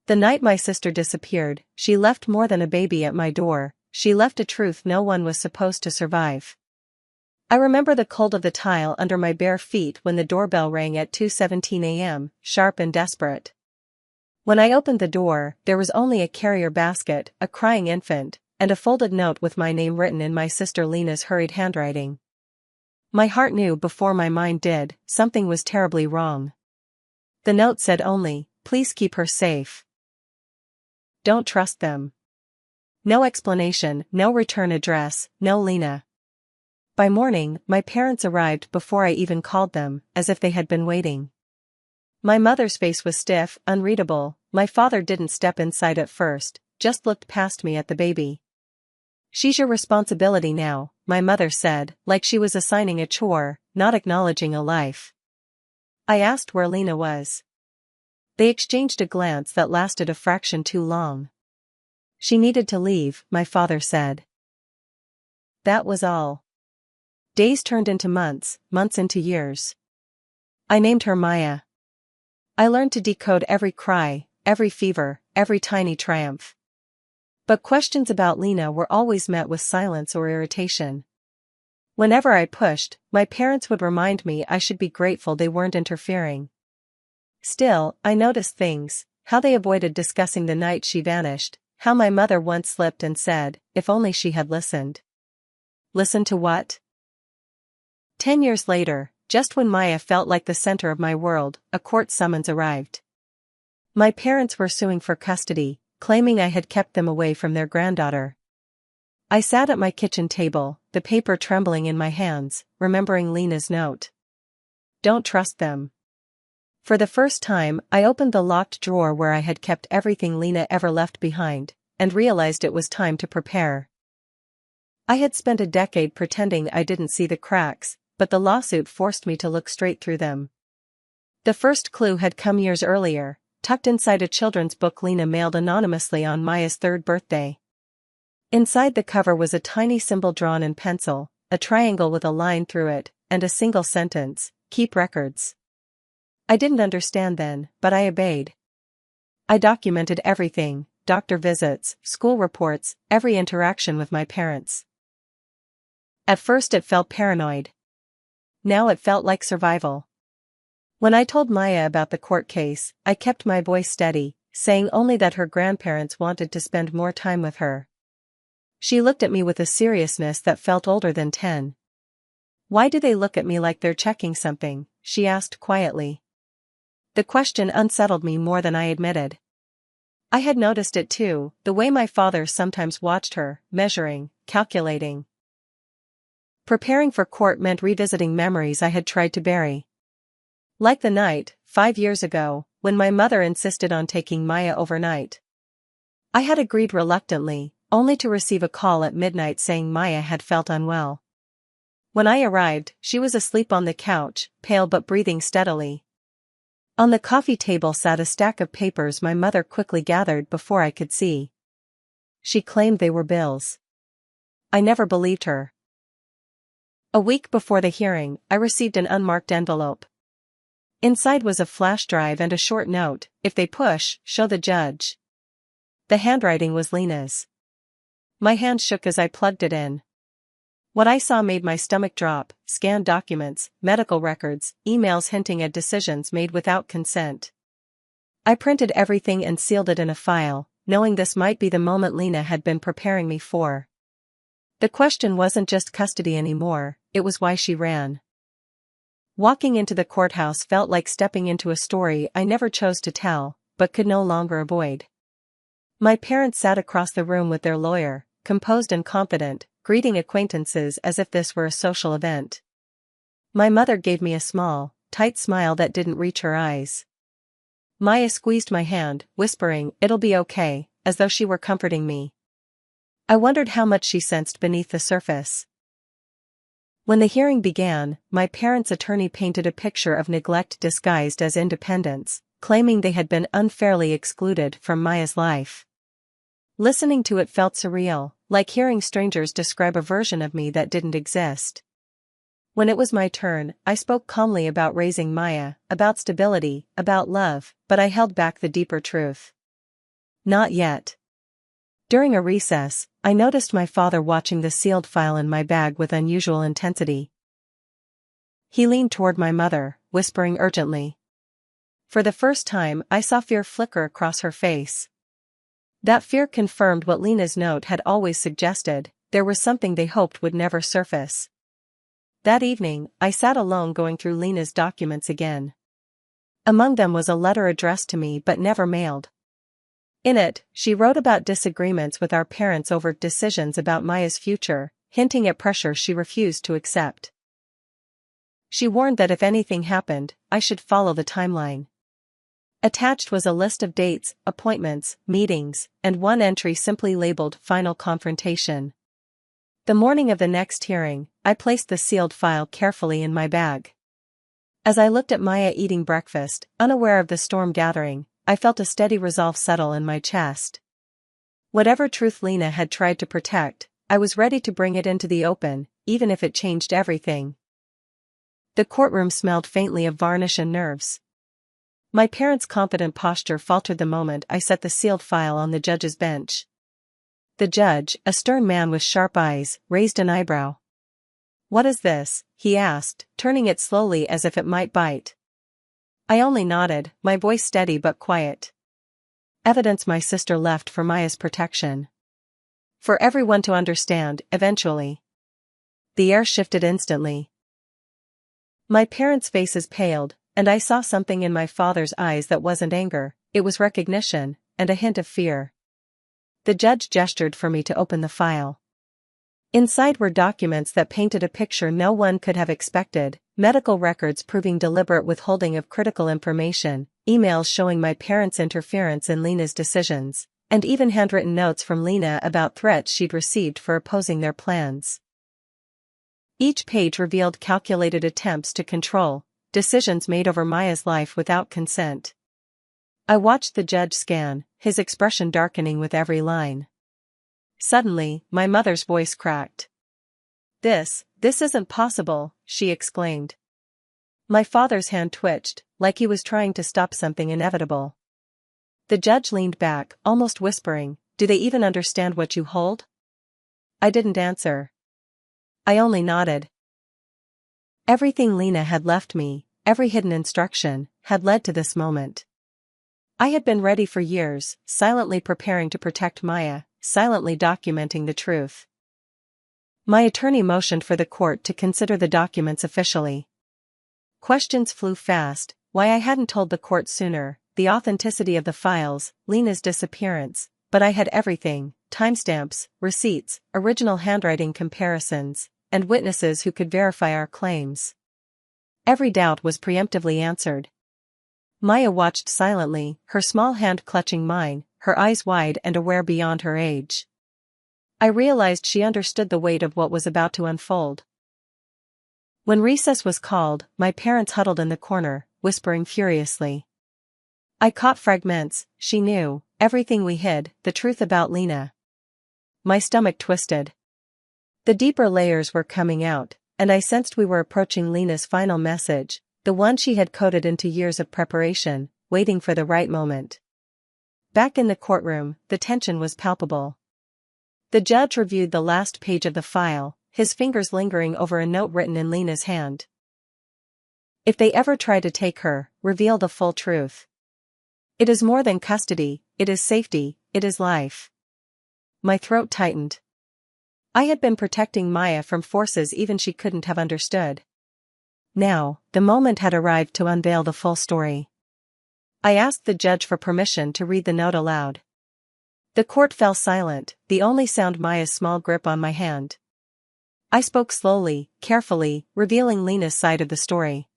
The night my sister disappeared, she left more than a baby at my door, she left a truth no one was supposed to survive. I remember the cold of the tile under my bare feet when the doorbell rang at 2:17 a.m., sharp and desperate. When I opened the door, there was only a carrier basket, a crying infant, and a folded note with my name written in my sister Lena's hurried handwriting. My heart knew before my mind did, something was terribly wrong. The note said only, "Please keep her safe. Don't trust them." No explanation, no return address, no Lena. By morning, my parents arrived before I even called them, as if they had been waiting. My mother's face was stiff, unreadable. My father didn't step inside at first, just looked past me at the baby. "She's your responsibility now," my mother said, like she was assigning a chore, not acknowledging a life. I asked where Lena was. They exchanged a glance that lasted a fraction too long. "She needed to leave," my father said. That was all. Days turned into months, months into years. I named her Maya. I learned to decode every cry, every fever, every tiny triumph. But questions about Lena were always met with silence or irritation. Whenever I pushed, my parents would remind me I should be grateful they weren't interfering. Still, I noticed things, how they avoided discussing the night she vanished, how my mother once slipped and said, "If only she had listened." Listen to what? 10 years later, just when Maya felt like the center of my world, a court summons arrived. My parents were suing for custody, claiming I had kept them away from their granddaughter. I sat at my kitchen table, the paper trembling in my hands, remembering Lena's note. "Don't trust them." For the first time, I opened the locked drawer where I had kept everything Lena ever left behind, and realized it was time to prepare. I had spent a decade pretending I didn't see the cracks, but the lawsuit forced me to look straight through them. The first clue had come years earlier, tucked inside a children's book Lena mailed anonymously on Maya's 3rd birthday. Inside the cover was a tiny symbol drawn in pencil, a triangle with a line through it, and a single sentence, "Keep records." I didn't understand then, but I obeyed. I documented everything, doctor visits, school reports, every interaction with my parents. At first it felt paranoid. Now it felt like survival. When I told Maya about the court case, I kept my voice steady, saying only that her grandparents wanted to spend more time with her. She looked at me with a seriousness that felt older than 10. "Why do they look at me like they're checking something?" she asked quietly. The question unsettled me more than I admitted. I had noticed it too, the way my father sometimes watched her, measuring, calculating. Preparing for court meant revisiting memories I had tried to bury. Like the night, 5 years ago, when my mother insisted on taking Maya overnight. I had agreed reluctantly, only to receive a call at midnight saying Maya had felt unwell. When I arrived, she was asleep on the couch, pale but breathing steadily. On the coffee table sat a stack of papers my mother quickly gathered before I could see. She claimed they were bills. I never believed her. A week before the hearing, I received an unmarked envelope. Inside was a flash drive and a short note, "If they push, show the judge." The handwriting was Lena's. My hand shook as I plugged it in. What I saw made my stomach drop: scanned documents, medical records, emails hinting at decisions made without consent. I printed everything and sealed it in a file, knowing this might be the moment Lena had been preparing me for. The question wasn't just custody anymore, it was why she ran. Walking into the courthouse felt like stepping into a story I never chose to tell, but could no longer avoid. My parents sat across the room with their lawyer, composed and confident, greeting acquaintances as if this were a social event. My mother gave me a small, tight smile that didn't reach her eyes. Maya squeezed my hand, whispering, "It'll be okay," as though she were comforting me. I wondered how much she sensed beneath the surface. When the hearing began, my parents' attorney painted a picture of neglect disguised as independence, claiming they had been unfairly excluded from Maya's life. Listening to it felt surreal, like hearing strangers describe a version of me that didn't exist. When it was my turn, I spoke calmly about raising Maya, about stability, about love, but I held back the deeper truth. Not yet. During a recess, I noticed my father watching the sealed file in my bag with unusual intensity. He leaned toward my mother, whispering urgently. For the first time, I saw fear flicker across her face. That fear confirmed what Lena's note had always suggested: there was something they hoped would never surface. That evening, I sat alone going through Lena's documents again. Among them was a letter addressed to me but never mailed. In it, she wrote about disagreements with our parents over decisions about Maya's future, hinting at pressure she refused to accept. She warned that if anything happened, I should follow the timeline. Attached was a list of dates, appointments, meetings, and one entry simply labeled "Final Confrontation." The morning of the next hearing, I placed the sealed file carefully in my bag. As I looked at Maya eating breakfast, unaware of the storm gathering, I felt a steady resolve settle in my chest. Whatever truth Lena had tried to protect, I was ready to bring it into the open, even if it changed everything. The courtroom smelled faintly of varnish and nerves. My parents' confident posture faltered the moment I set the sealed file on the judge's bench. The judge, a stern man with sharp eyes, raised an eyebrow. "What is this?" he asked, turning it slowly as if it might bite. I only nodded, my voice steady but quiet. "Evidence my sister left for Maya's protection. For everyone to understand, eventually." The air shifted instantly. My parents' faces paled, and I saw something in my father's eyes that wasn't anger, it was recognition, and a hint of fear. The judge gestured for me to open the file. Inside were documents that painted a picture no one could have expected: medical records proving deliberate withholding of critical information, emails showing my parents' interference in Lena's decisions, and even handwritten notes from Lena about threats she'd received for opposing their plans. Each page revealed calculated attempts to control, decisions made over Maya's life without consent. I watched the judge scan, his expression darkening with every line. Suddenly, my mother's voice cracked. This isn't possible," she exclaimed. My father's hand twitched, like he was trying to stop something inevitable. The judge leaned back, almost whispering, "Do they even understand what you hold?" I didn't answer. I only nodded. Everything Lena had left me, every hidden instruction, had led to this moment. I had been ready for years, silently preparing to protect Maya, silently documenting the truth. My attorney motioned for the court to consider the documents officially. Questions flew fast: why I hadn't told the court sooner, the authenticity of the files, Lena's disappearance, but I had everything: timestamps, receipts, original handwriting comparisons, and witnesses who could verify our claims. Every doubt was preemptively answered. Maya watched silently, her small hand clutching mine, her eyes wide and aware beyond her age. I realized she understood the weight of what was about to unfold. When recess was called, my parents huddled in the corner, whispering furiously. I caught fragments: she knew everything we hid, the truth about Lena. My stomach twisted. The deeper layers were coming out, and I sensed we were approaching Lena's final message, the one she had coded into years of preparation, waiting for the right moment. Back in the courtroom, the tension was palpable. The judge reviewed the last page of the file, his fingers lingering over a note written in Lena's hand. "If they ever try to take her, reveal the full truth. It is more than custody, it is safety, it is life." My throat tightened. I had been protecting Maya from forces even she couldn't have understood. Now, the moment had arrived to unveil the full story. I asked the judge for permission to read the note aloud. The court fell silent, the only sound Maya's small grip on my hand. I spoke slowly, carefully, revealing Lena's side of the story.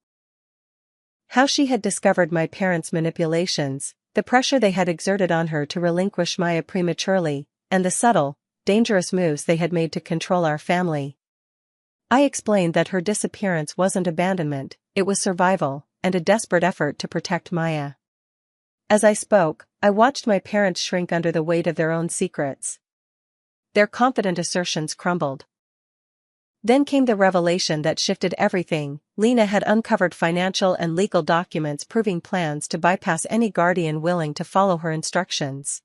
How she had discovered my parents' manipulations, the pressure they had exerted on her to relinquish Maya prematurely, and the subtle, dangerous moves they had made to control our family. I explained that her disappearance wasn't abandonment, it was survival, and a desperate effort to protect Maya. As I spoke, I watched my parents shrink under the weight of their own secrets. Their confident assertions crumbled. Then came the revelation that shifted everything: Lena had uncovered financial and legal documents proving plans to bypass any guardian willing to follow her instructions.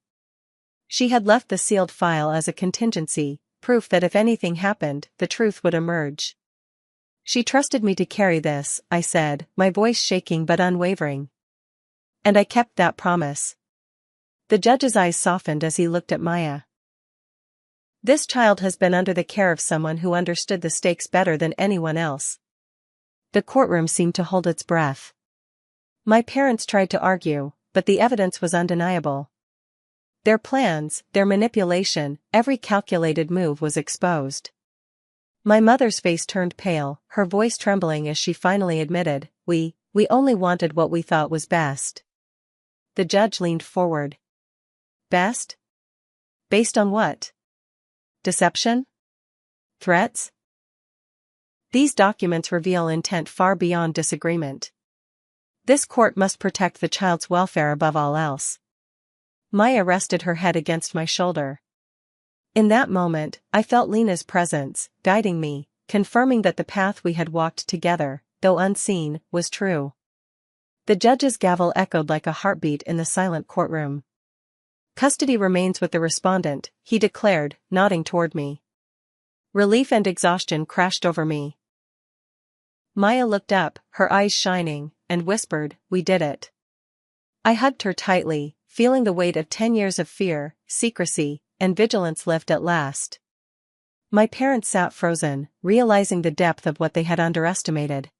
She had left the sealed file as a contingency, proof that if anything happened, the truth would emerge. She trusted me to carry this, I said, my voice shaking but unwavering. And I kept that promise. The judge's eyes softened as he looked at Maya. This child has been under the care of someone who understood the stakes better than anyone else. The courtroom seemed to hold its breath. My parents tried to argue, but the evidence was undeniable. Their plans, their manipulation, every calculated move was exposed. My mother's face turned pale, her voice trembling as she finally admitted, we only wanted what we thought was best. The judge leaned forward. Best? Based on what? Deception? Threats? These documents reveal intent far beyond disagreement. This court must protect the child's welfare above all else. Maya rested her head against my shoulder. In that moment, I felt Lena's presence, guiding me, confirming that the path we had walked together, though unseen, was true. The judge's gavel echoed like a heartbeat in the silent courtroom. Custody remains with the respondent, he declared, nodding toward me. Relief and exhaustion crashed over me. Maya looked up, her eyes shining, and whispered, "We did it." I hugged her tightly, feeling the weight of 10 years of fear, secrecy, and vigilance lift at last. My parents sat frozen, realizing the depth of what they had underestimated.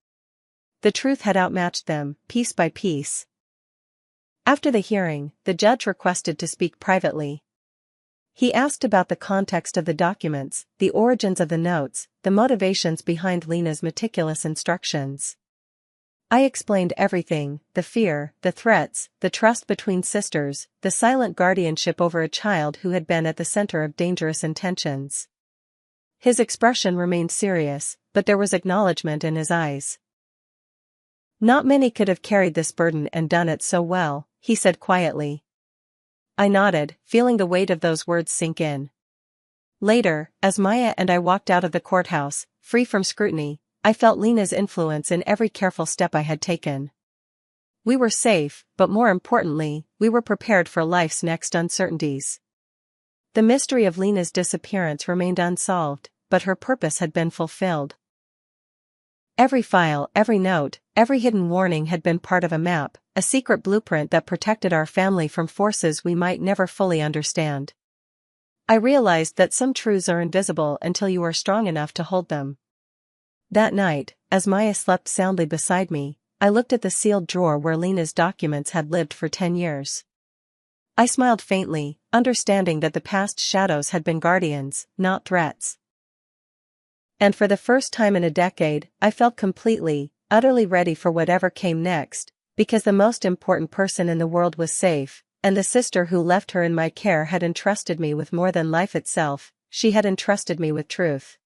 The truth had outmatched them, piece by piece. After the hearing, the judge requested to speak privately. He asked about the context of the documents, the origins of the notes, the motivations behind Lena's meticulous instructions. I explained everything, the fear, the threats, the trust between sisters, the silent guardianship over a child who had been at the center of dangerous intentions. His expression remained serious, but there was acknowledgement in his eyes. Not many could have carried this burden and done it so well, he said quietly. I nodded, feeling the weight of those words sink in. Later, as Maya and I walked out of the courthouse, free from scrutiny, I felt Lena's influence in every careful step I had taken. We were safe, but more importantly, we were prepared for life's next uncertainties. The mystery of Lena's disappearance remained unsolved, but her purpose had been fulfilled. Every file, every note, every hidden warning had been part of a map, a secret blueprint that protected our family from forces we might never fully understand. I realized that some truths are invisible until you are strong enough to hold them. That night, as Maya slept soundly beside me, I looked at the sealed drawer where Lena's documents had lived for 10 years. I smiled faintly, understanding that the past shadows had been guardians, not threats. And for the first time in a decade, I felt completely, utterly ready for whatever came next, because the most important person in the world was safe, and the sister who left her in my care had entrusted me with more than life itself, she had entrusted me with truth.